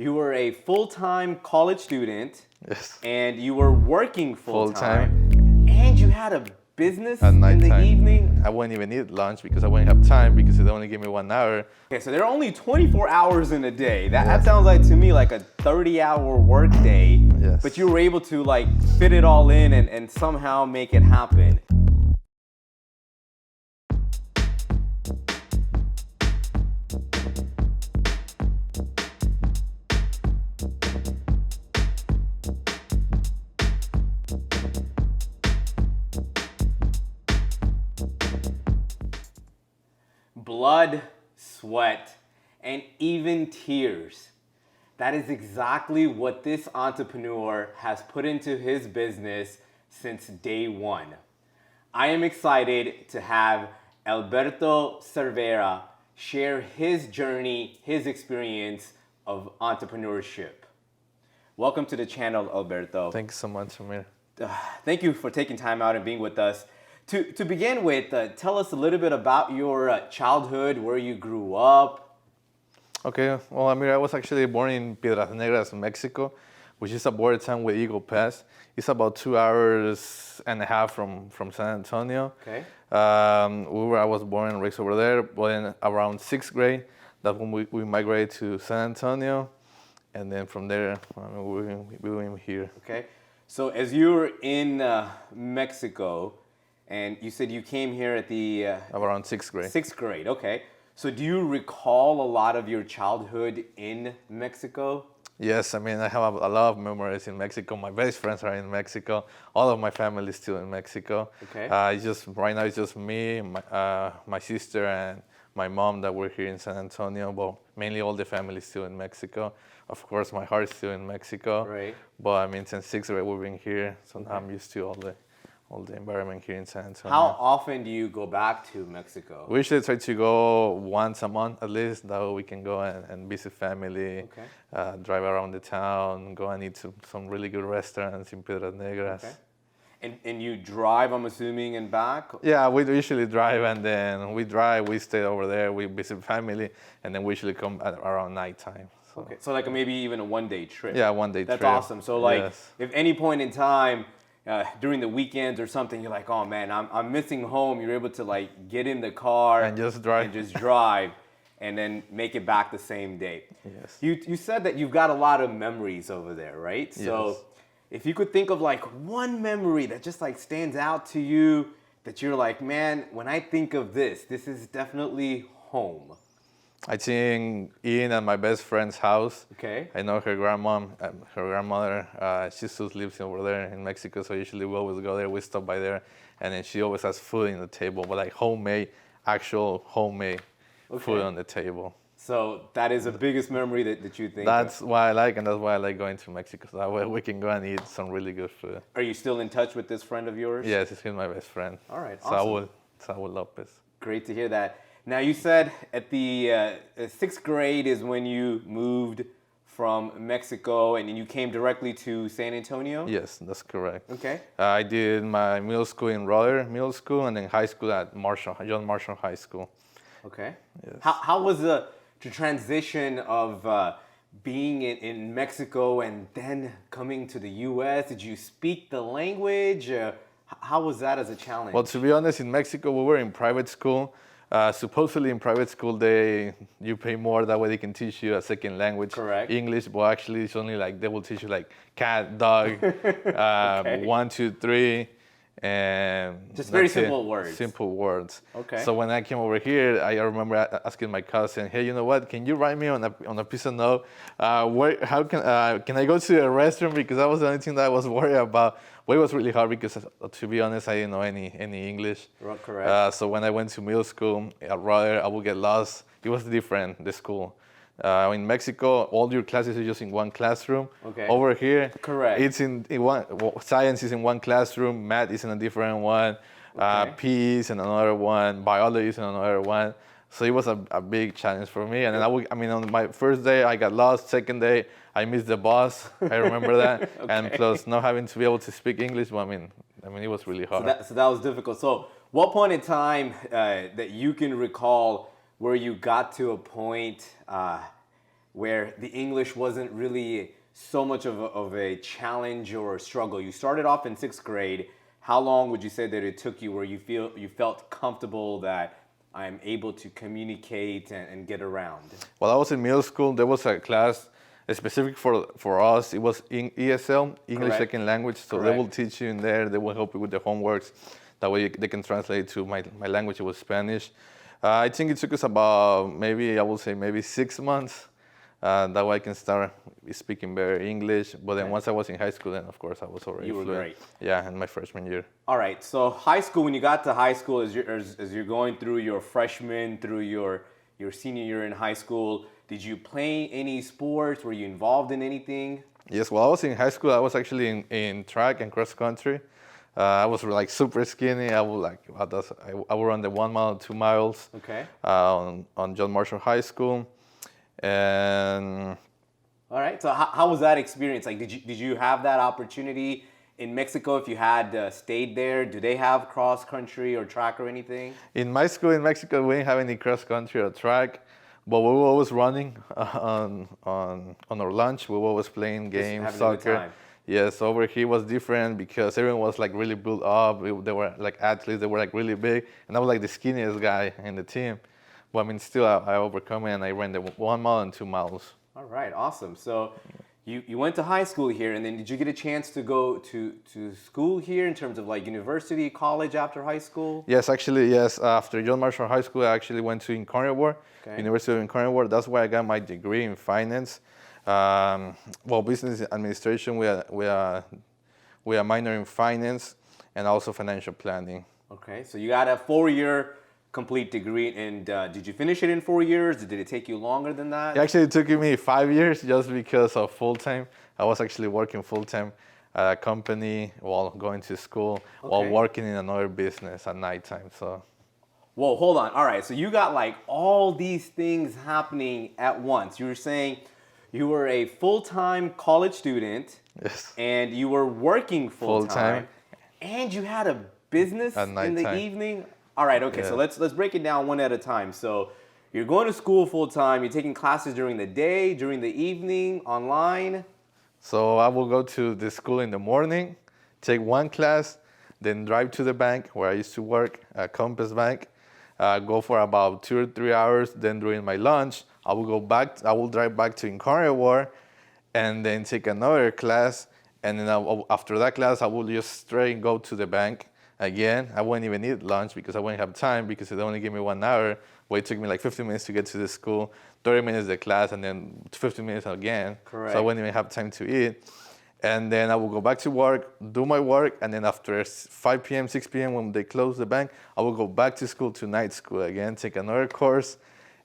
You were a full-time college student. Yes. And you were working full-time. Full-time. And you had a business At in the nighttime. evening. I wouldn't even eat lunch because I wouldn't have time because they only give me 1 hour. Okay, so there are only 24 hours in a day. That sounds like to me like a 30-hour work day. Yes. But you were able to like fit it all in and somehow make it happen. Blood, sweat, and even tears. That is exactly what this entrepreneur has put into his business since day one. I am excited to have Alberto Cervera share his journey, his experience of entrepreneurship. Welcome to the channel, Alberto. Thank you so much, Aamer. Thank you for taking time out and being with us. To begin with, tell us a little bit about your childhood, where you grew up. Okay, well, Aamer, I was actually born in Piedras Negras, Mexico, which is a border town with Eagle Pass. It's about 2 hours and a half from San Antonio. Okay. I was born and raised over there, but in around 6th grade, that's when we migrated to San Antonio. And then from there, we were here. Okay. So as you were in Mexico, and you said you came here at the... Around 6th grade. 6th grade, okay. So do you recall a lot of your childhood in Mexico? Yes, I mean, I have a lot of memories in Mexico. My best friends are in Mexico. All of my family is still in Mexico. Okay. Right now it's just me, my sister, and my mom that we're here in San Antonio. But mainly all the family is still in Mexico. Of course, my heart is still in Mexico. Right. But I mean, since 6th grade we've been here, so now I'm used to all the environment here in San Antonio. How often do you go back to Mexico? We usually try to go once a month at least. That way we can go and visit family, Okay. drive around the town, go and eat some really good restaurants in Piedras Negras. Okay. And you drive, I'm assuming, and back? Yeah, we usually drive and then we stay over there, we visit family, and then we usually come at around nighttime. So. Okay, so like maybe even a one-day trip. Yeah, one-day trip. That's awesome. So like, yes. if any point in time, during the weekends or something, you're like, oh man, I'm missing home. You're able to like get in the car And just drive. And then make it back the same day. Yes. You said that you've got a lot of memories over there, right? So Yes. if you could think of like one memory that just like stands out to you, that you're like, man, when I think of this is definitely home. I think Ian at my best friend's house. Okay. I know her grandmother, she still lives over there in Mexico, so usually we always go there, we stop by there, and then she always has food in the table, but like actual homemade food on the table. So that is the biggest memory that you think That's of. why I like, and that's why I like going to Mexico, so that way we can go and eat some really good food. Are you still in touch with this friend of yours? Yes, he's my best friend. All right, awesome. Saul Lopez. Great to hear that. Now you said at the 6th grade is when you moved from Mexico and you came directly to San Antonio? Yes, that's correct. Okay. I did my middle school in Rother Middle School and then high school at John Marshall High School. Okay. Yes. How was the transition of being in Mexico and then coming to the U.S.? Did you speak the language? How was that as a challenge? Well, to be honest, in Mexico, we were in private school. Supposedly in private school, you pay more, that way they can teach you a second language. Correct. English, but actually it's only like, they will teach you like cat, dog, Okay. 1, 2, 3, and Just very that's it. simple words. Simple words. Okay. So when I came over here, I remember asking my cousin, hey, you know what, can you write me on a piece of note, how can I go to a restaurant, because that was the only thing that I was worried about. Well, it was really hard because, to be honest, I didn't know any English. Correct. So when I went to middle school, I'd rather I would get lost. It was different, the school. In Mexico, all your classes are just in one classroom. Okay. Over here, Correct. it's in one. Science is in one classroom. Math is in a different one. Okay. PE is in another one. Biology is in another one. So it was a big challenge for me. And then on my first day, I got lost. Second day, I missed the bus. I remember that. Okay. And plus, not having to be able to speak English. Well, it was really hard. So that was difficult. So what point in time that you can recall where you got to a point where the English wasn't really so much of a challenge or a struggle. You started off in sixth grade. How long would you say that it took you where you felt comfortable that I'm able to communicate and get around? While I was in middle school, there was a class specific for us. It was in ESL, English Correct. Second Language. So they Correct. will teach you in there. They will help you with the homeworks. That way they can translate to my language. It was Spanish. I think it took us about maybe 6 months. That way I can start speaking better English. But then once I was in high school, then of course I was already You were fluent. great. Yeah, in my freshman year. All right. So high school, when you got to high school, as you're going through your freshman through your senior year in high school, did you play any sports? Were you involved in anything? Yes, while I was in high school, I was actually in track and cross country. I was like super skinny. I would run the 1 mile, 2 miles. Okay. On John Marshall High School, and All right. So how was that experience? Like, did you have that opportunity in Mexico? If you had stayed there, do they have cross country or track or anything? in my school in Mexico, we didn't have any cross country or track, but we were always running on our lunch. We were always playing games, having a good soccer. time. Yes, over here was different because everyone was like really built up. They were like athletes. They were like really big, and I was like the skinniest guy in the team. But I mean, still, I overcome it, and I ran the 1 mile and 2 miles. All right. Awesome. So you went to high school here, and then did you get a chance to go to school here in terms of like university, college after high school? Yes, actually, yes. After John Marshall High School, I actually went to Incarnate, Okay. University of Incarnate. That's where I got my degree in finance. Business administration. We are minor in finance and also financial planning. Okay. So you got a 4-year complete degree, and did you finish it in 4 years? Did it take you longer than that? It actually took me 5 years just because of full time. I was actually working full time at a company while going to school, while Okay. working in another business at nighttime. So. Whoa, hold on. All right. So you got like all these things happening at once. You were saying you were a full-time college student. Yes. And you were working full-time. Full-time. And you had a business At in the nighttime. evening. All right. Okay. So Yeah. let's break it down one at a time. So you're going to school full-time. You're taking classes during the day, during the evening, online. So I will go to the school in the morning, take one class, then drive to the bank where I used to work at Compass Bank, go for about 2 or 3 hours. Then during my lunch, I will drive back to Incarnate and then take another class. And then after that class, I will just straight go to the bank again. I wouldn't even eat lunch because I wouldn't have time because they only gave me 1 hour. Well, it took me like 15 minutes to get to the school, 30 minutes the class, and then 15 minutes again. Correct. So I wouldn't even have time to eat. And then I will go back to work, do my work, and then after 5 p.m., 6 p.m. when they close the bank, I will go back to school to night school again, take another course,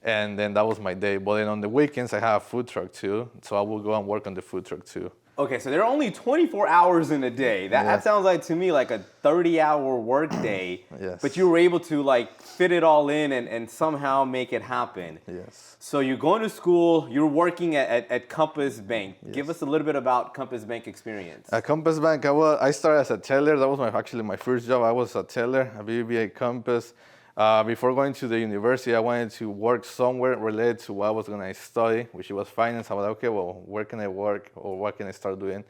and then that was my day. But then on the weekends, I have a food truck too, so I will go and work on the food truck too. Okay, so there are only 24 hours in a day. That sounds like to me like a 30-hour work day. Yes. But you were able to like fit it all in and somehow make it happen. Yes. So you're going to school, you're working at Compass Bank. Give us a little bit about Compass Bank experience. At Compass Bank, I started as a teller. That was actually my first job. I was a teller at BBVA Compass. Before going to the university, I wanted to work somewhere related to what I was going to study, which was finance. I was like, okay, well, where can I work or what can I start doing?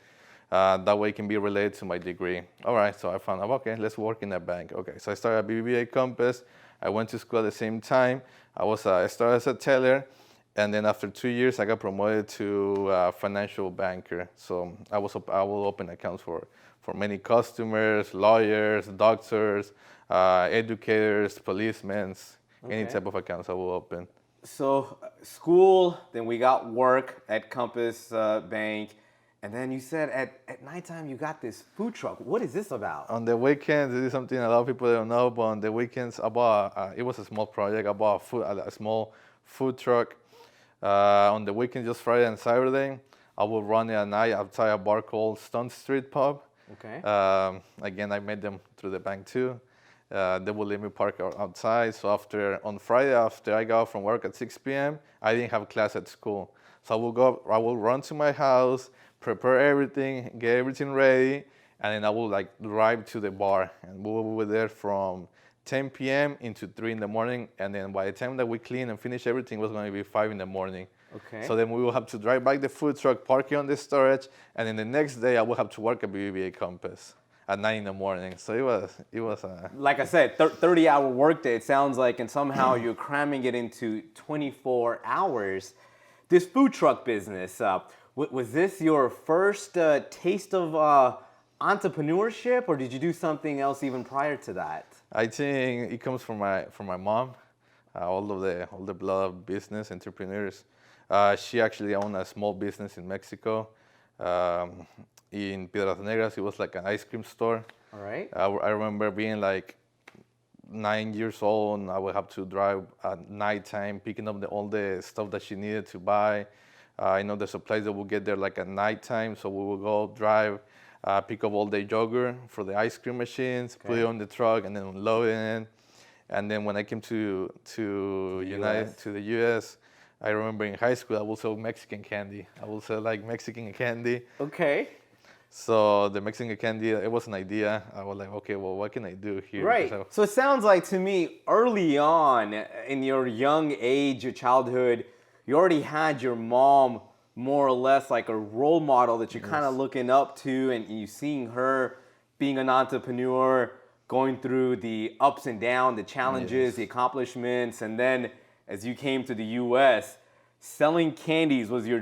That way it can be related to my degree. All right, so I found out, okay, let's work in a bank. Okay, so I started at BBVA Compass. I went to school at the same time. I started as a teller, and then after 2 years, I got promoted to financial banker. So I will open accounts for many customers, lawyers, doctors, educators, policemen, any Okay. type of accounts I will open. So school, then we got work at Compass Bank, and then you said at nighttime you got this food truck. What is this about? On the weekends, this is something a lot of people don't know, but on the weekends, it was a small project. I bought a small food truck. On the weekends, just Friday and Saturday, I will run it at night outside a bar called Stone Street Pub. Okay. Again, I met them through the bank too. They will let me park outside. So on Friday, after I got off from work at 6 p.m., I didn't have class at school. So I will run to my house, prepare everything, get everything ready, and then I will like drive to the bar. And we will be there from 10 p.m. into 3 in the morning. And then by the time that we clean and finish everything, it was going to be 5 in the morning. Okay. So then we will have to drive back the food truck, park it on the storage, and then the next day I will have to work at BBVA Compass at 9 in the morning. So it was Like I said, 30-hour workday, it sounds like, and somehow you're cramming it into 24 hours. This food truck business, was this your first taste of entrepreneurship, or did you do something else even prior to that? I think it comes from my mom. All the blood business entrepreneurs. She actually owned a small business in Mexico, in Piedras Negras. It was like an ice cream store. All right. I remember being like 9 years old, and I would have to drive at nighttime, picking up all the stuff that she needed to buy. I know the supplies that would get there like at nighttime, so we would go drive, pick up all the yogurt for the ice cream machines, put it on the truck, and then unload it. And then when I came to the US, I remember in high school I would sell Mexican candy. I would sell like Mexican candy. Okay. So the Mexican candy, it was an idea. I was like, okay, well, what can I do here? Right. So it sounds like to me, early on in your young age, your childhood, you already had your mom more or less like a role model that you're kind of looking up to, and you seeing her being an entrepreneur, going through the ups and downs, the challenges, the accomplishments, and then as you came to the US, selling candies was your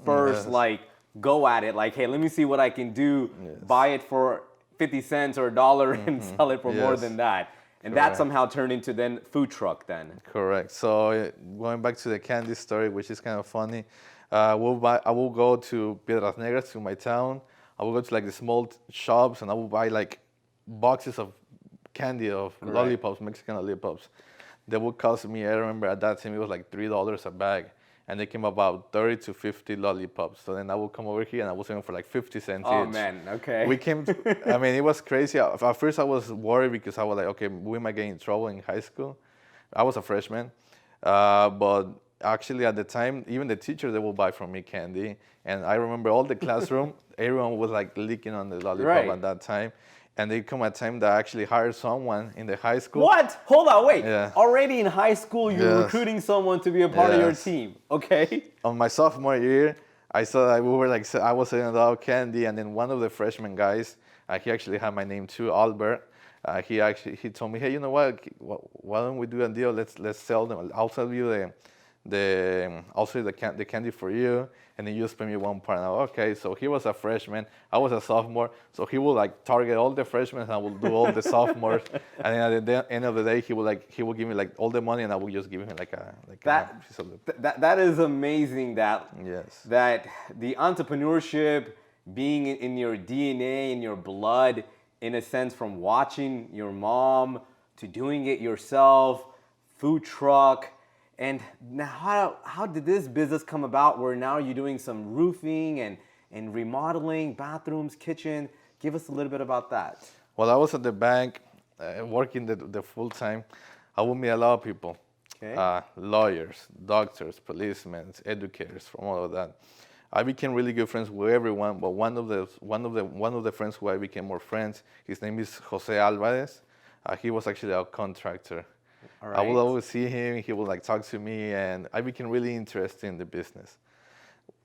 first like go at it. Like, hey, let me see what I can do. Buy it for 50 cents or $1 and sell it for more than that. And that somehow turned into then food truck then. Correct. So going back to the candy story, which is kind of funny, I will go to Piedras Negras, to my town. I will go to like the small shops, and I will buy like boxes of candy, of lollipops, Mexican lollipops. They would cost me, I remember at that time, it was like $3 a bag. And they came about 30 to 50 lollipops. So then I would come over here and I was selling for like 50 cents each. Oh man, okay. I mean, it was crazy. At first I was worried because I was like, okay, we might get in trouble in high school. I was a freshman. But actually at the time, even the teachers, they would buy from me candy. And I remember all the classroom, everyone was like licking on the lollipop at that time. And there come a time that I actually hired someone in the high school. What? Hold on, wait. Yeah. Already in high school, you're recruiting someone to be a part of your team. Okay. On my sophomore year, I saw that I was selling a lot of candy, and then one of the freshman guys, he actually had my name too, Albert. He told me, hey, you know what? Why don't we do a deal? Let's sell them. I'll sell you the candy for you, and then you just pay me one part. Now, okay, so he was a freshman, I was a sophomore, so he will like target all the freshmen, and I will do all the sophomores, and then at the end of the day, he will give me like all the money, and I will just give him like a piece of that is amazing. That the entrepreneurship being in your DNA, in your blood, in a sense, from watching your mom to doing it yourself, food truck. And now, how did this business come about where now you're doing some roofing and remodeling, bathrooms, kitchen? Give us a little bit about that. While I was at the bank, working the full time, I would meet a lot of people. Okay. Lawyers, doctors, policemen, educators, from all of that. I became really good friends with everyone, but one of the friends who I became more friends, his name is Jose Alvarez. He was actually a contractor. Right. I would always see him, he would like talk to me, and I became really interested in the business.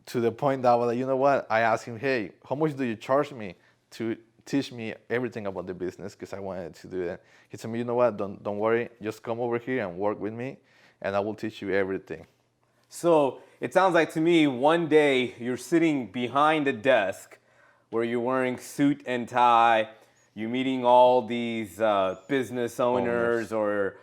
To the point that I was like, you know what? I asked him, hey, how much do you charge me to teach me everything about the business? Because I wanted to do that. He told me, you know what? Don't worry, just come over here and work with me, and I will teach you everything. So it sounds like to me, one day you're sitting behind a desk where you're wearing suit and tie, you're meeting all these business owners or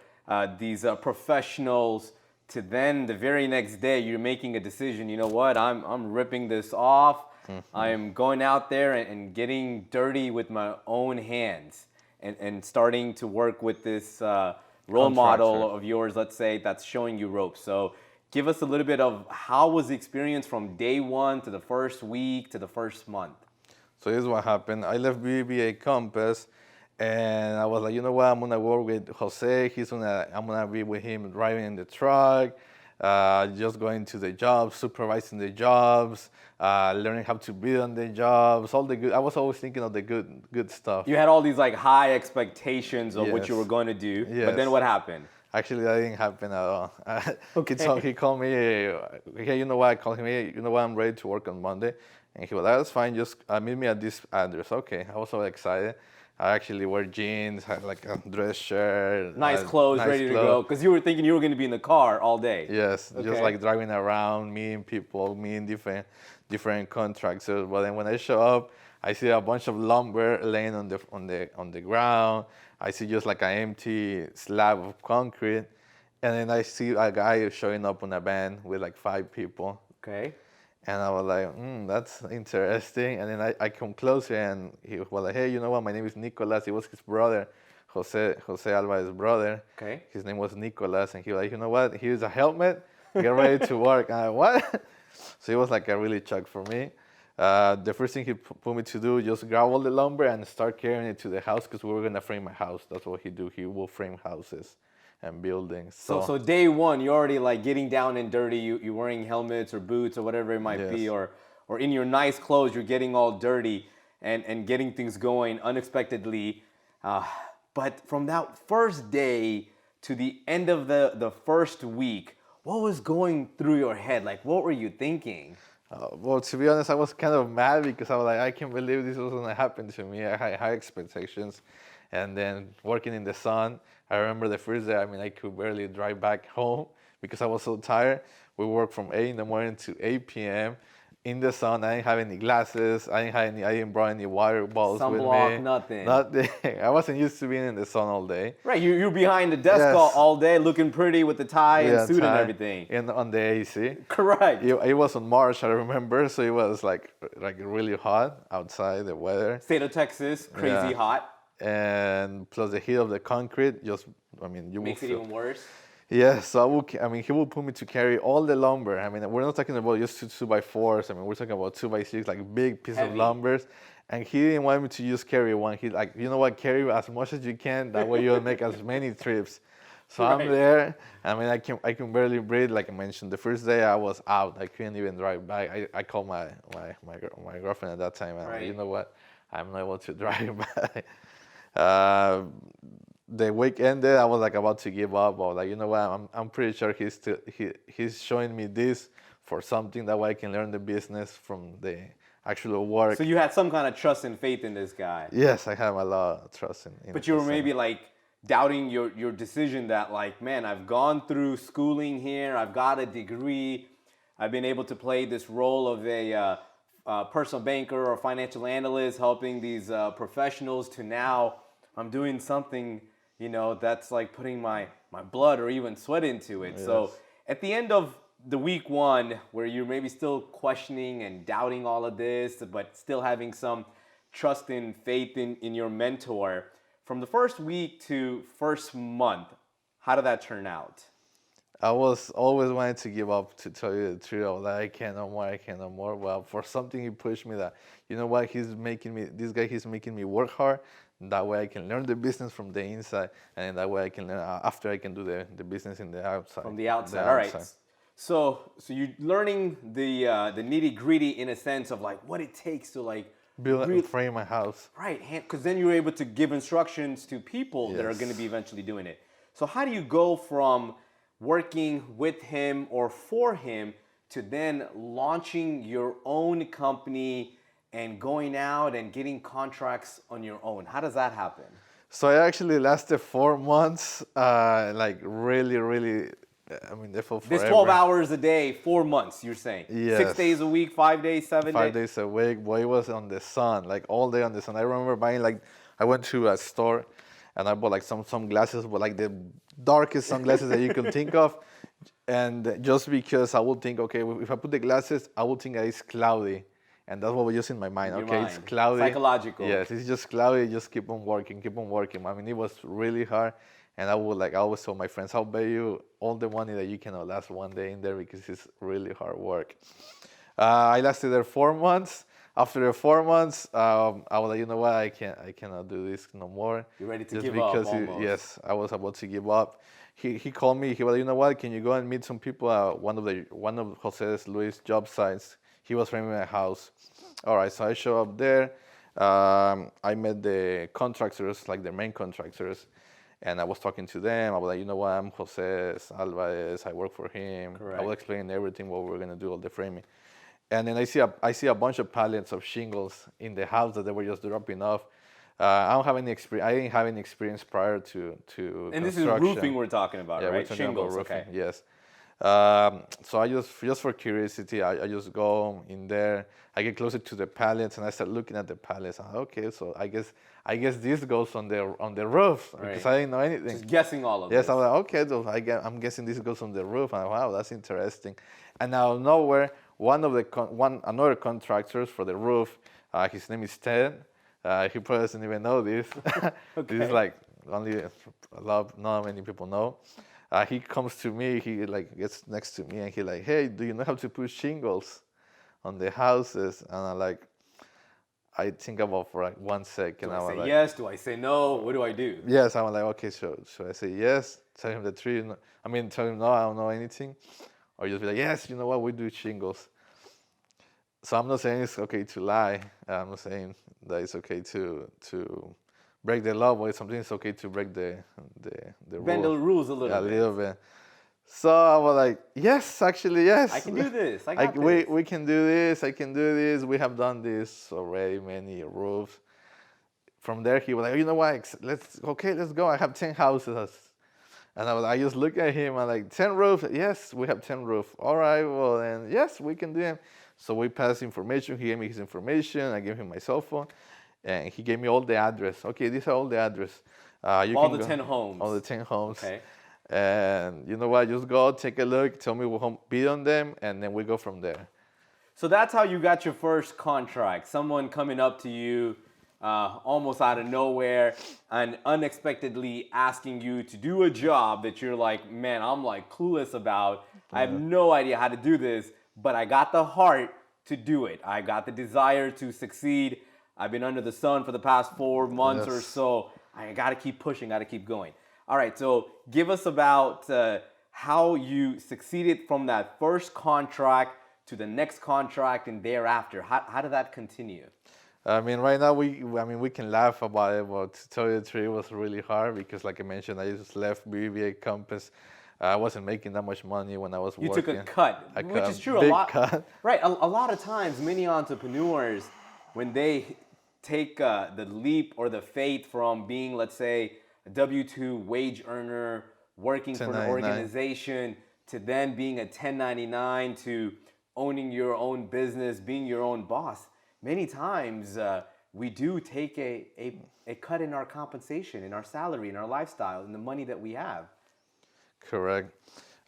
these professionals, to then the very next day you're making a decision. You know what? I'm ripping this off. I am going out there and getting dirty with my own hands and starting to work with this role model of yours, let's say, that's showing you ropes. So give us a little bit of how was the experience from day one to the first week to the first month. So here's what happened. I left BBA Compass, and I was like, you know what? I'm gonna work with Jose. I'm gonna be with him driving in the truck, just going to the jobs, supervising the jobs, learning how to bid on the jobs, all the good. I was always thinking of the good stuff. You had all these like high expectations of what you were going to do, but then what happened? Actually, that didn't happen at all. Okay. He called me, hey, you know what? I called him, hey, you know what? I'm ready to work on Monday. And he was like, that's fine. Just meet me at this address. Okay. I was so excited. I actually wear jeans, had like a dress shirt, Nice clothes, nice ready to clothes. go. Because you were thinking you were going to be in the car all day. Yes, just Okay. like driving around, meeting people, meeting different contractors. But then when I show up, I see a bunch of lumber laying on the ground. I see just like an empty slab of concrete, and then I see a guy showing up on a van with like 5 people. Okay. And I was like, that's interesting. And then I come closer, and he was like, hey, you know what? My name is Nicolas. It was his brother, Jose Alvarez's brother. Okay. His name was Nicolas, and he was like, you know what? Here's a helmet. Get ready to work. And I, what? So it was like a really shock for me. The first thing he put me to do, just grab all the lumber and start carrying it to the house because we were gonna frame a house. That's what he do. He will frame houses and buildings. So day one, you're already like getting down and dirty. You're wearing helmets or boots or whatever it might be, Yes. or in your nice clothes, you're getting all dirty and getting things going unexpectedly. But from that first day to the end of the first week, what was going through your head? Like, what were you thinking? Well, to be honest, I was kind of mad because I was like, I can't believe this was gonna happen to me. I had high expectations, and then working in the sun. I remember the first day. I mean, I could barely drive back home because I was so tired. We worked from 8 in the morning to 8 p.m. in the sun. I didn't have any glasses. I didn't brought any water bottles with Sunblock, me. nothing. Nothing. I wasn't used to being in the sun all day. Right, you're behind the desk Yes. all day, looking pretty with the tie and Yeah, suit and tie everything. and on the AC. Correct. It was on March, I remember, so it was like really hot outside, the weather. State of Texas, crazy Yeah. hot. And plus the heat of the concrete, just, I mean, you Makes will it feel. even worse. Yeah, so I mean, he will put me to carry all the lumber. I mean, we're not talking about just two by fours. I mean, we're talking about 2x6, like big piece of Heavy. lumbers. And he didn't want me to just carry one. He like, you know what, carry as much as you can. That way you'll make as many trips. So Right. I'm there. I mean, I can barely breathe. Like I mentioned, the first day I was out. I couldn't even drive back. I called my girlfriend at that time, and I'm like, Right. you know what, I'm not able to drive back. The week ended. I was like about to give up. I was like, you know what, I'm pretty sure he's showing me this for something, that way I can learn the business from the actual work. So you had some kind of trust and faith in this guy. Yes, I have a lot of trust in But you were this, maybe like doubting your decision that like, man, I've gone through schooling here, I've got a degree, I've been able to play this role of a personal banker or financial analyst, helping these professionals, to now I'm doing something, that's like putting my blood or even sweat into it. Yes. So at the end of the week one, where you're maybe still questioning and doubting all of this, but still having some trust and faith in your mentor, from the first week to first month, how did that turn out? I was always wanting to give up, to tell you the truth. I was like, I can't no more. Well, for something he pushed me that, you know what, he's making me work hard. That way I can learn the business from the inside, and that way I can learn after I can do the business in the outside. From the outside. All right. So you're learning the nitty gritty in a sense of like what it takes to like Build and frame my house. right, because then you're able to give instructions to people that are going to be eventually doing it. So how do you go from working with him or for him to then launching your own company and going out and getting contracts on your own? How does that happen? So I actually lasted 4 months, like really. I mean, they felt forever. This 12 hours a day, 4 months, you're saying? Yes. 6 days a week, 5 days, 7 days? 5 days a week. Boy, it was on the sun, like all day on the sun. I remember buying I went to a store and I bought like some sunglasses, but like the darkest sunglasses that you could think of. And just because I would think, okay, if I put the glasses, I would think that it's cloudy. And that's what was just in my mind. Your Okay, mind. it's cloudy. Psychological. Yes, it's just cloudy. Just keep on working. I mean, it was really hard. And I always tell my friends, I'll bet you all the money that you cannot last one day in there because it's really hard work. I lasted there 4 months. After the 4 months, I was like, you know what, I cannot do this no more. You're ready to Just give up because almost. yes, I was about to give up. He called me. He was like, you know what, can you go and meet some people at one of Jose Luis job sites? He was framing my house. All right, so I show up there. I met the contractors, like the main contractors. And I was talking to them. I was like, you know what, I'm Jose Alvarez. I work for him. Correct. I was explaining everything, what we were gonna do, all the framing. And then I see a bunch of pallets of shingles in the house that they were just dropping off. I don't have any experience. I didn't have any experience prior to And this is construction. roofing we're talking about, Yeah, we're right? talking about Shingles, roofing. okay. Yes. So I just for curiosity, I just go in there. I get closer to the pallets and I start looking at the pallets. I'm like, okay, so I guess this goes on the roof because Right. I didn't know anything. Just guessing all of Yes, this. I'm like, okay, so I'm guessing this goes on the roof. And wow, that's interesting. And out of nowhere, another contractors for the roof, his name is Ted. He probably doesn't even know this. Okay. This is like only not many people know. He comes to me, he like gets next to me and he like, hey, do you know how to put shingles on the houses? And I think about for like 1 second. Do I I was say like, yes? Do I say no? What do I do? yes. I'm like, okay, so I say yes, tell him the truth. Tell him no, I don't know anything. Or just be like, yes, you know what, we do shingles. So I'm not saying it's okay to lie. I'm not saying that it's okay to break the law, but sometimes it's okay to break the Bend the rules. rules a little Yeah, a bit. little bit. So I was like, yes, actually, yes. I can do this. I got this. We can do this. I can do this. We have done this already, many roofs. From there, he was like, you know what? Let's go. I have 10 houses. And I just look at him and like 10 roofs. Yes, we have 10 roofs. All right, well then, yes, we can do them. So we passed information. He gave me his information. I gave him my cell phone, and he gave me all the address. Okay, these are all the address. All the 10 homes. All the 10 homes. Okay. And you know what? Just go, take a look, tell me what bid on them, and then we go from there. So that's how you got your first contract. Someone coming up to you almost out of nowhere and unexpectedly asking you to do a job that you're like, man, I'm like clueless about. I have no idea how to do this, but I got the heart to do it. I got the desire to succeed. I've been under the sun for the past 4 months or Yes. so. I got to keep pushing, got to keep going. All right, so give us about how you succeeded from that first contract to the next contract and thereafter. How did that continue? Right now we can laugh about it, but to tell you the truth, it was really hard because, like I mentioned, I just left BBA Compass. I wasn't making that much money when I was You working. took a cut, I which cut is a true. big A lot, cut. right? A lot of times, many entrepreneurs, when they take the leap or the faith from being, let's say, a W-2 wage earner working for an 1099. organization to then being a 1099 to owning your own business, being your own boss, many times we do take a cut in our compensation, in our salary, in our lifestyle, in the money that we have. Correct.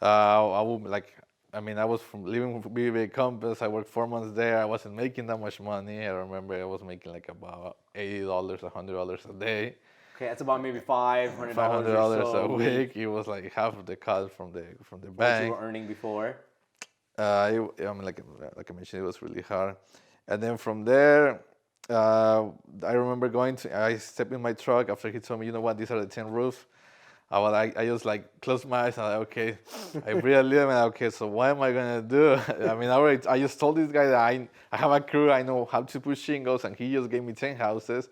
I was from living with BBA Compass. I worked 4 months there. I wasn't making that much money. I remember I was making like about $80, $100 a day. Okay, that's about maybe $500 $500 or so a week. It was like half of the cut from the what you bank. were earning before. Like I mentioned, it was really hard. And then from there, I remember I stepped in my truck after he told me, you know what, these are the 10 roofs. I just like closed my eyes and I'm like, okay, I really am. Okay, so what am I gonna do? I just told this guy that I have a crew, I know how to put shingles, and he just gave me 10 houses.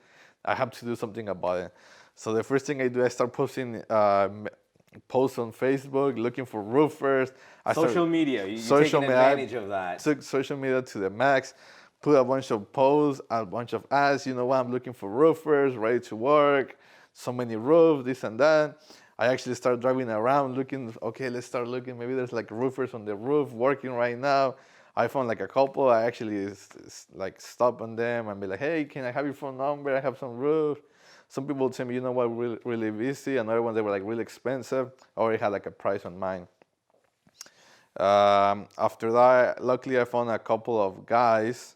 I have to do something about it. So the first thing I do, I start posting posts on Facebook, looking for roofers. Social media, you're Social taking media, advantage of that. Took social media to the max, put a bunch of posts, a bunch of ads. You know what? I'm looking for roofers, ready to work. So many roofs, this and that. I actually started driving around looking. Okay, let's start looking. Maybe there's like roofers on the roof working right now. I found like a couple. I actually like stop on them and be like, hey, can I have your phone number? I have some roof. Some people tell me, you know what, really, really busy. Another ones, they were like really expensive. I already had like a price on mine. After that, luckily I found a couple of guys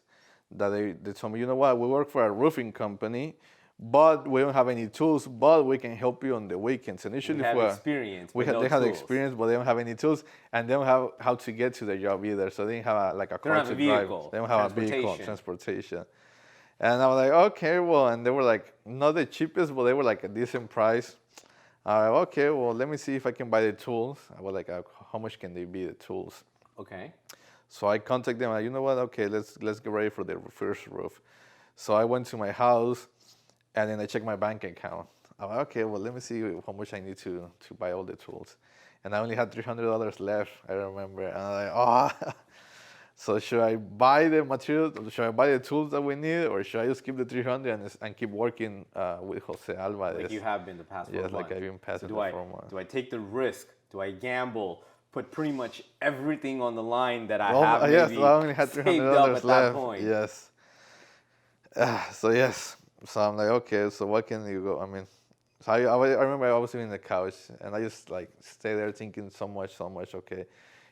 that they told me, you know what, we work for a roofing company, but we don't have any tools, but we can help you on the weekends. Initially, We have experience, but no they had tools. experience, but they don't have any tools, and they don't have how to get to the job either. So they didn't have a car have to a drive. vehicle, They don't have a vehicle, transportation. transportation. And I was like, okay, well, and they were like not the cheapest, but they were like a decent price. Okay, well, let me see if I can buy the tools. I was like, how much can they be, the tools? Okay. So I contacted them. You know what? Okay, let's get ready for the first roof. So I went to my house, and then I checked my bank account. I'm like, okay, well, let me see how much I need to buy all the tools. And I only had $300 left, I remember. And I'm like, oh, so should I buy the materials, should I buy the tools that we need, or should I just keep the 300 and keep working with Jose Alvarez? Like you have been the past 4 Yes, months. like I've been passing So for 4 months. do I take the risk? Do I gamble? Put pretty much everything on the line that I Well, have yes, maybe I only had saved up $300 at that left. point. Yes. So yes, so I'm like, okay, so what can you go? I mean, so I remember I was sitting in the couch and I just like stay there thinking so much. Okay,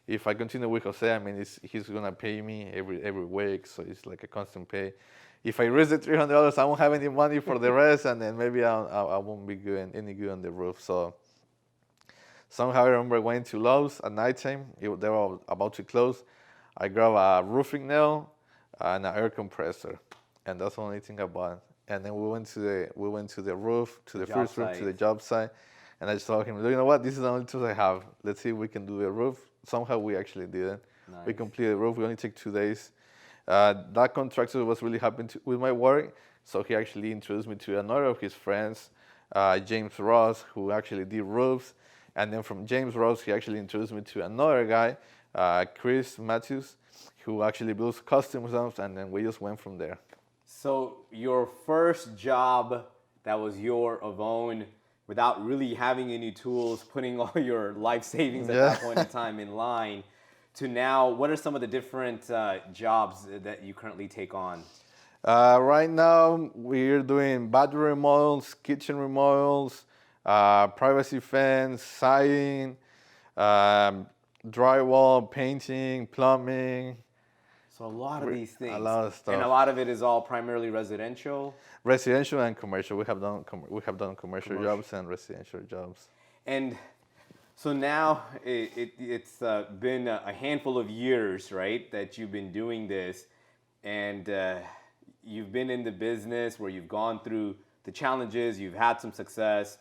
if I continue with Jose, I mean, he's gonna pay me every week, so it's like a constant pay. If I raise the $300, I won't have any money for the rest, and then maybe I won't be any good on the roof. So somehow I remember going to Lowe's at nighttime. They were about to close. I grabbed a roofing nail and an air compressor, and that's the only thing I bought. And then we went to the roof, to the first roof, to the job site, and I just told him, you know what, this is the only tools I have. Let's see if we can do the roof. Somehow we actually did it. Nice. We completed the roof. We only took 2 days. That contractor was really happy with my work, so he actually introduced me to another of his friends, James Ross, who actually did roofs. And then from James Ross, he actually introduced me to another guy, Chris Matthews, who actually builds custom homes, and then we just went from there. So your first job that was your own, without really having any tools, putting all your life savings at that point in time in line, to now, what are some of the different jobs that you currently take on? Right now, we're doing bathroom remodels, kitchen remodels, privacy fence, siding, drywall, painting, plumbing. So a lot of these things. A lot of stuff. And a lot of it is all primarily residential? Residential and commercial. We have done commercial jobs and residential jobs. And so now it's been a handful of years, right, that you've been doing this. And you've been in the business where you've gone through the challenges, you've had some success.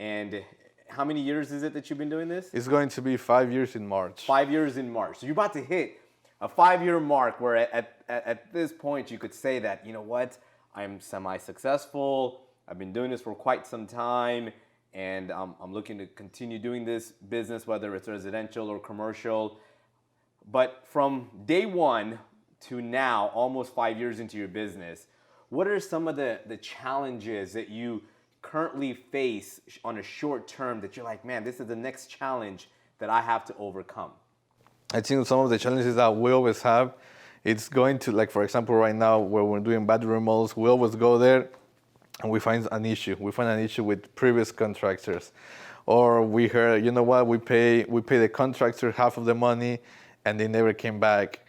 And how many years is it that you've been doing this? It's going to be 5 years in March. 5 years in March. So you're about to hit a 5-year mark where at this point you could say that, you know what, I'm semi-successful, I've been doing this for quite some time, and I'm looking to continue doing this business, whether it's residential or commercial. But from day one to now, almost 5 years into your business, what are some of the challenges that you currently face on a short term that you're like, man, this is the next challenge that I have to overcome? I think some of the challenges that we always have, it's going to, like, for example, right now where we're doing bathroom remodels, we always go there and we find an issue. We find an issue with previous contractors. Or we heard, you know what, we pay the contractor half of the money and they never came back.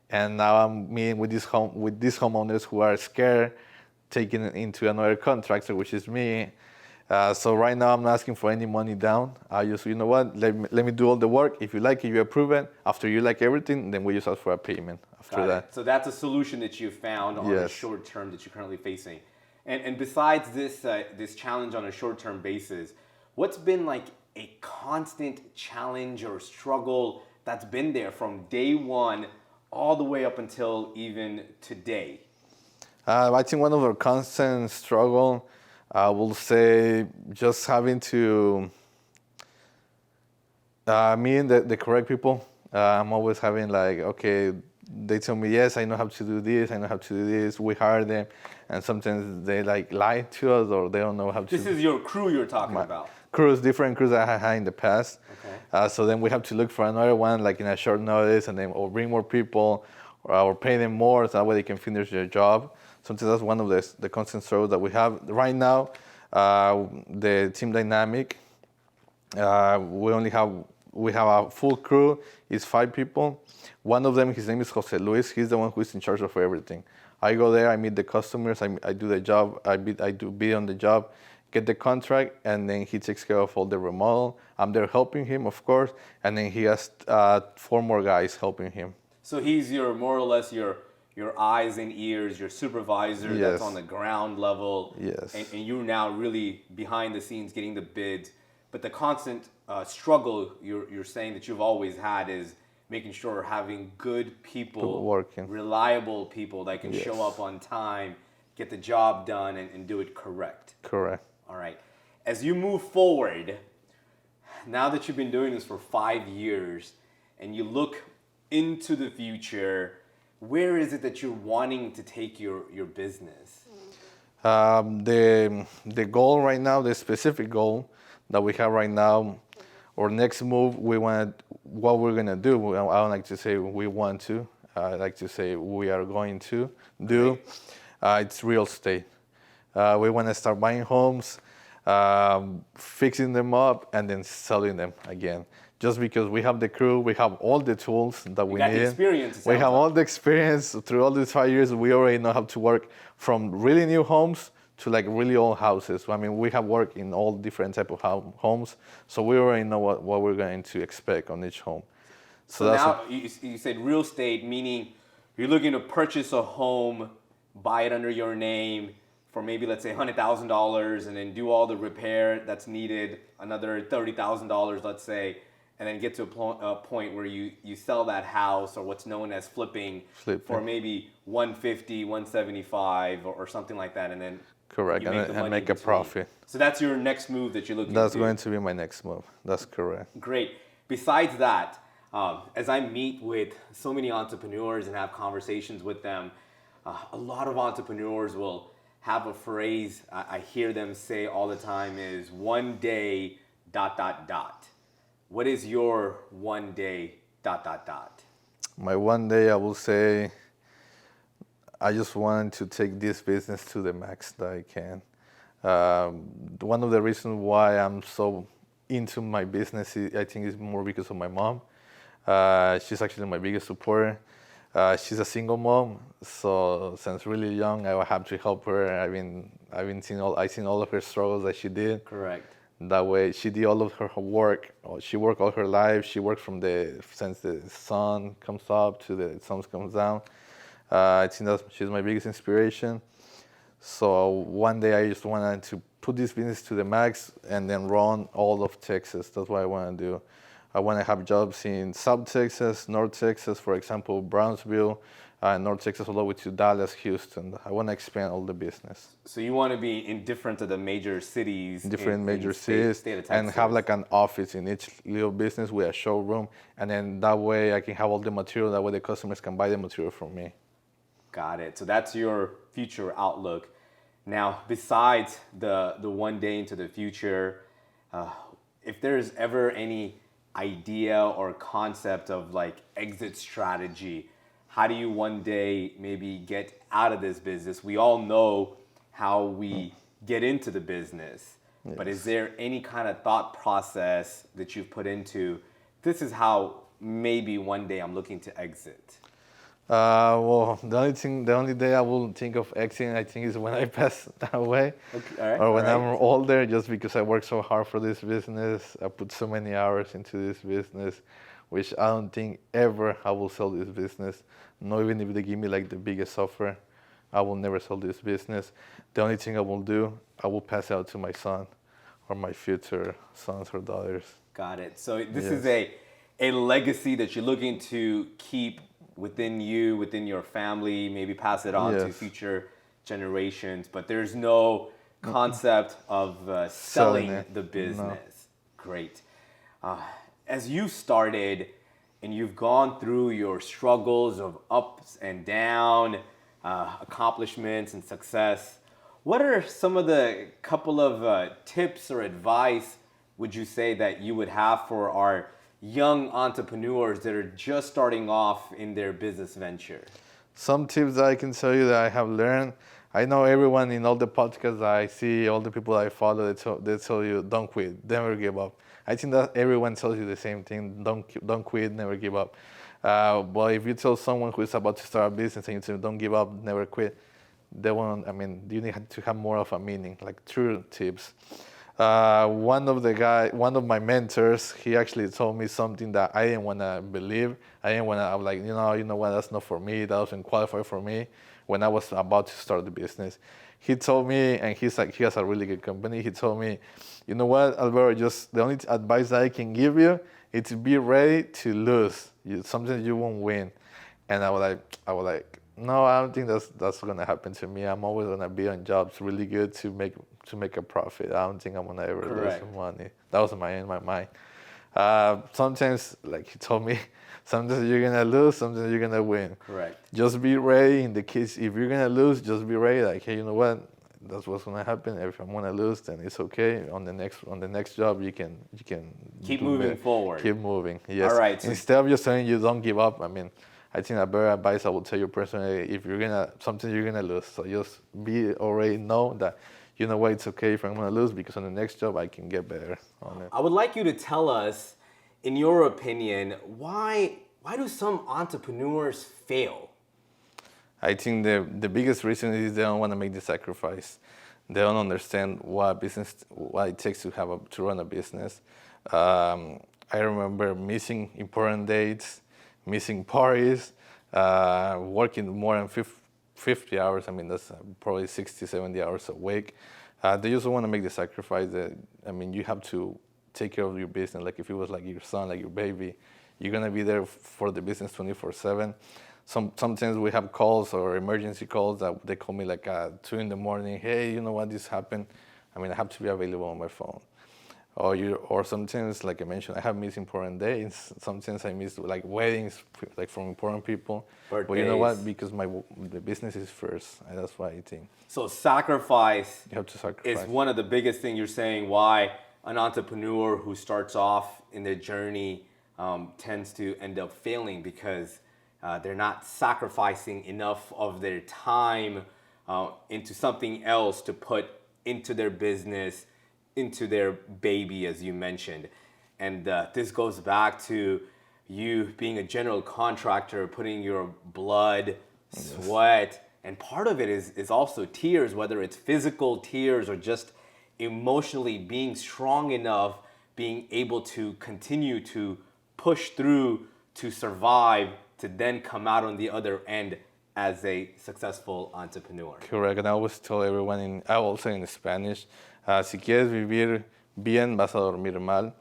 And now I'm meeting with these homeowners who are scared taking it into another contractor, which is me. So right now I'm not asking for any money down. I just, you know what, let me do all the work. If you like it, you approve it. After you like everything, then we just ask for a payment after that. So that's a solution that you found on a short term that you're currently facing. And besides this challenge on a short term basis, what's been like a constant challenge or struggle that's been there from day one all the way up until even today? I think one of our constant struggle, I will say, just having to meet the correct people. I'm always having like, okay, they tell me, yes, I know how to do this, I know how to do this. We hire them, and sometimes they like lie to us or they don't know how to. This is your crew you're talking about. Crews, different crews that I had in the past. Okay. So then we have to look for another one, like in a short notice, and then or bring more people, or pay them more, so that way they can finish their job. Sometimes that's one of the constant struggles that we have right now. The team dynamic, we have a full crew. It's 5 people. One of them, his name is Jose Luis. He's the one who is in charge of everything. I go there, I meet the customers, I do the job, I do bid on the job, get the contract, and then he takes care of all the remodel. I'm there helping him, of course, and then he has 4 more guys helping him. So he's more or less your eyes and ears, your supervisor that's on the ground level. Yes. And you're now really behind the scenes getting the bids. But the constant struggle you're saying that you've always had is making sure having good people working, reliable people that can show up on time, get the job done, and do it correct. Correct. All right. as you move forward, now that you've been doing this for 5 years and you look into the future, where is it that you're wanting to take your business? The goal right now, the specific goal that we have right now, or next move, what we're gonna do. I don't like to say we want to. I like to say we are going to do. It's real estate. We want to start buying homes, fixing them up, and then selling them again. Just because we have the crew, we have all the tools that we got need. the experience, it We sounds have like. all the experience through all these 5 years. We already know how to work from really new homes to like really old houses. I mean, we have worked in all different type of homes, so we already know what we're going to expect on each home. So now you said real estate, meaning you're looking to purchase a home, buy it under your name for maybe, let's say, $100,000, and then do all the repair that's needed, another $30,000, let's say, and then get to a point where you sell that house, or what's known as flipping. For maybe 150, 175, or something like that, and then correct, you make the money and make in a between. profit. So that's your next move that you're looking That's to going to be my next move. That's correct. Great. Besides that, as I meet with so many entrepreneurs and have conversations with them, a lot of entrepreneurs will have a phrase I hear them say all the time is one day ... What is your one day ... My one day, I will say, I just want to take this business to the max that I can. One of the reasons why I'm so into my business, I think, is more because of my mom. She's actually my biggest supporter. She's a single mom, so since really young, I have to help her. I've seen all of her struggles that she did. Correct. That way, she did all of her work. She worked all her life. She worked since the sun comes up to the sun comes down. I think she's my biggest inspiration. So one day I just wanted to put this business to the max and then run all of Texas. That's what I want to do. I want to have jobs in South Texas, North Texas, for example, Brownsville, North Texas, all the way to Dallas, Houston. I want to expand all the business. So you want to be in different of the major cities, Different major cities, state of Texas, and have like an office in each little business with a showroom. And then that way I can have all the material. That way the customers can buy the material from me. Got it. So that's your future outlook. Now, besides the one day into the future, if there's ever any idea or concept of like exit strategy, how do you one day maybe get out of this business? We all know how we get into the business, yes. But is there any kind of thought process that you've put into, this is how maybe one day I'm looking to exit? Well, the only day I will think of exiting, I think, is when I pass away, okay, all right, or when all I'm older. Just because I work so hard for this business, I put so many hours into this business, which I don't think ever I will sell this business. Not even if they give me like the biggest offer, I will never sell this business. The only thing I will do, I will pass it out to my son, or my future sons or daughters. Got it. So this is a legacy that you're looking to keep within you, within your family, maybe pass it on to future generations, but there's no concept of selling the business. No. Great. As you started and you've gone through your struggles of ups and down, accomplishments and success, what are some of the couple of tips or advice would you say that you would have for our young entrepreneurs that are just starting off in their business venture? Some tips that I can tell you that I have learned. I know everyone in all the podcasts I see, all the people I follow, they tell you, don't quit, never give up. I think that everyone tells you the same thing, don't quit, never give up. But if you tell someone who is about to start a business and you tell them, don't give up, never quit, they won't, you need to have more of a meaning, like true tips. One of my mentors, he actually told me something that I didn't want to believe. I'm like, you know what, that's not for me. That doesn't qualify for me. When I was about to start the business, he told me, and he has a really good company. He told me, you know what, Alberto, just the only advice that I can give you is to be ready to lose. Sometimes you won't win. And I was like, No, I don't think that's gonna happen to me. I'm always gonna be on jobs really good to make a profit. I don't think I'm gonna ever lose Correct. money. That was in my mind. Sometimes, like he told me, sometimes you're gonna lose, sometimes you're gonna win. Correct. Just be ready in the case if you're gonna lose, just be ready. Like, hey, you know what? That's what's gonna happen. If I'm gonna lose, then it's okay. On the next job, you can Keep do moving better. forward. Keep moving. All Yes. right. So Instead of just telling you don't give up. I mean, I think a better advice I would tell you personally, if you're gonna something you're gonna lose, so just be already know that you know what, it's okay if I'm gonna lose because on the next job I can get better on it. I would like you to tell us, in your opinion, why do some entrepreneurs fail? I think the biggest reason is they don't want to make the sacrifice. They don't understand what it takes to to run a business. I remember missing important dates, missing parties, working more than 50 hours. I mean, that's probably 60, 70 hours a week. They just want to make the sacrifice that, I mean, you have to take care of your business. Like if it was like your son, like your baby, you're going to be there for the business 24/7. Sometimes we have calls or emergency calls that they call me like at 2 in the morning. Hey, you know what, this happened. I mean, I have to be available on my phone. Or sometimes, like I mentioned, I have missed important days. Sometimes I miss like weddings, like from important people. But you know what? Birthdays. Because the business is first, and that's why I think So sacrifice you have to is sacrifice. one of the biggest things you're saying why an entrepreneur who starts off in their journey tends to end up failing because they're not sacrificing enough of their time into something else to put into their business, into their baby, as you mentioned. And this goes back to you being a general contractor, putting your blood, sweat, and part of it is also tears, whether it's physical tears or just emotionally being strong enough, being able to continue to push through to survive, to then come out on the other end as a successful entrepreneur. Correct. And I always tell everyone, I also in Spanish, si quieres vivir bien, vas a dormir mal.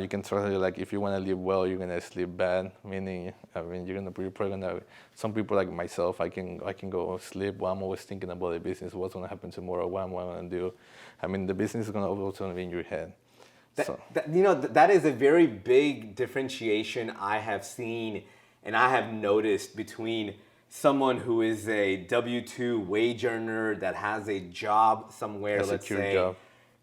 You can translate like if you want to live well, you're gonna sleep bad. Meaning, I mean, you're probably gonna. Some people like myself, I can go sleep while I'm always thinking about the business. What's gonna happen tomorrow? What am I gonna do? I mean, the business is gonna also be in your head. That is a very big differentiation I have seen and I have noticed between someone who is a W-2 wage earner that has a job somewhere, A let's secure say, job.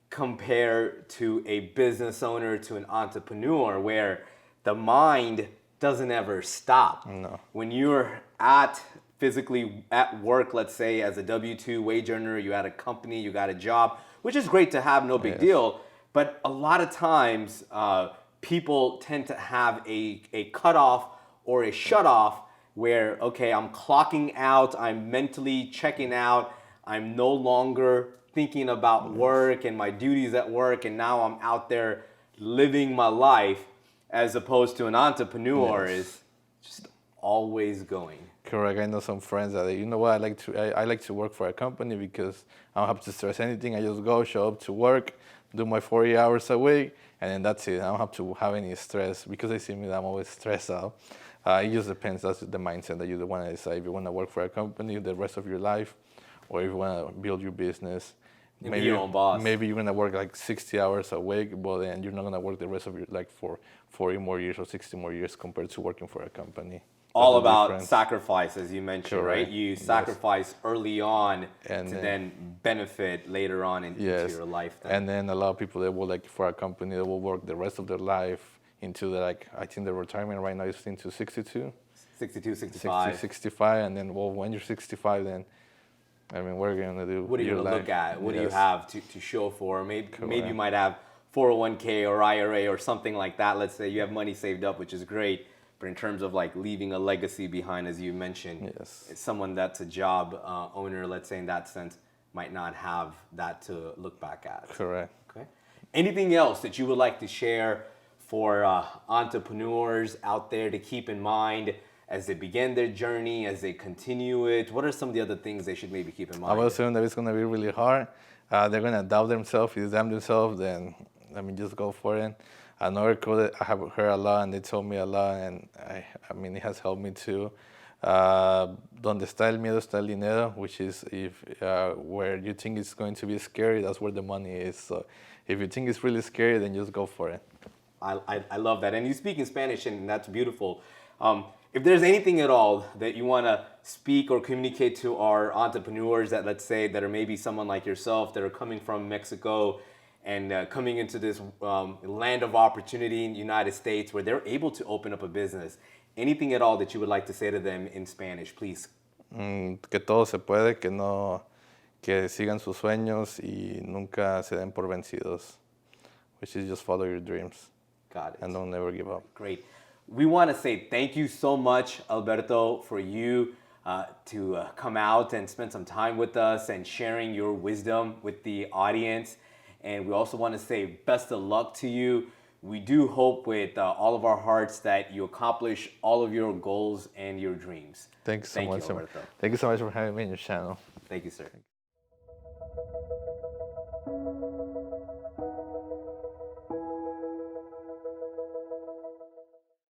compared to a business owner, to an entrepreneur, where the mind doesn't ever stop. No. When you're physically at work, let's say as a W-2 wage earner, you at a company, you got a job, which is great to have, no big deal. But a lot of times, people tend to have a cutoff or a shut off where, okay, I'm clocking out, I'm mentally checking out, I'm no longer thinking about work and my duties at work, and now I'm out there living my life, as opposed to an entrepreneur is just always going. Correct. I know some friends that you know what, I like to work for a company because I don't have to stress anything. I just go, show up to work, do my 40 hours a week, and then that's it. I don't have to have any stress because they see me that I'm always stressed out. It just depends. That's the mindset that you want to decide if you want to work for a company the rest of your life, or if you want to build your business. And be your own boss. Maybe you're gonna work like 60 hours a week, but then you're not gonna work the rest of your like for 40 more years or 60 more years compared to working for a company. All That's the about difference. sacrifice, as you mentioned, right? Correct. You sacrifice early on And to then- then benefit later on into Yes. your life. And then a lot of people that will like for a company that will work the rest of their life into the like I think the retirement right now is into 62, 62, 65. 65, and then well when you're 65 then I mean what are you gonna do? What are you Your going to life? look at? What do you Yes. have to show for? Maybe you Correct. might have 401k or IRA or something like that. Let's say you have money saved up, which is great. But in terms of like leaving a legacy behind, as you mentioned, Yes. it's someone that's a job owner, let's say in that sense, might not have that to look back at. Correct. Okay. Anything else that you would like to share for entrepreneurs out there to keep in mind as they begin their journey, as they continue it? What are some of the other things they should maybe keep in mind? I was saying that it's gonna be really hard. They're gonna doubt themselves. If they doubt themselves, then I mean just go for it. Another quote that I have heard a lot, and they told me a lot, and I mean it has helped me too. Donde está el miedo está el dinero, which is if where you think it's going to be scary, that's where the money is. So if you think it's really scary, then just go for it. I love that. And you speak in Spanish, and that's beautiful. If there's anything at all that you want to speak or communicate to our entrepreneurs that, let's say, that are maybe someone like yourself that are coming from Mexico and coming into this land of opportunity in the United States where they're able to open up a business, anything at all that you would like to say to them in Spanish, please? Que todo se puede, que sigan sus sueños y nunca se den por vencidos, which is just follow your dreams. Got it. And don't never give up. Great. We want to say thank you so much, Alberto, for you to come out and spend some time with us and sharing your wisdom with the audience. And we also want to say best of luck to you. We do hope with all of our hearts that you accomplish all of your goals and your dreams. Thank you so much. Alberto. Thank you so much for having me on your channel. Thank you, sir.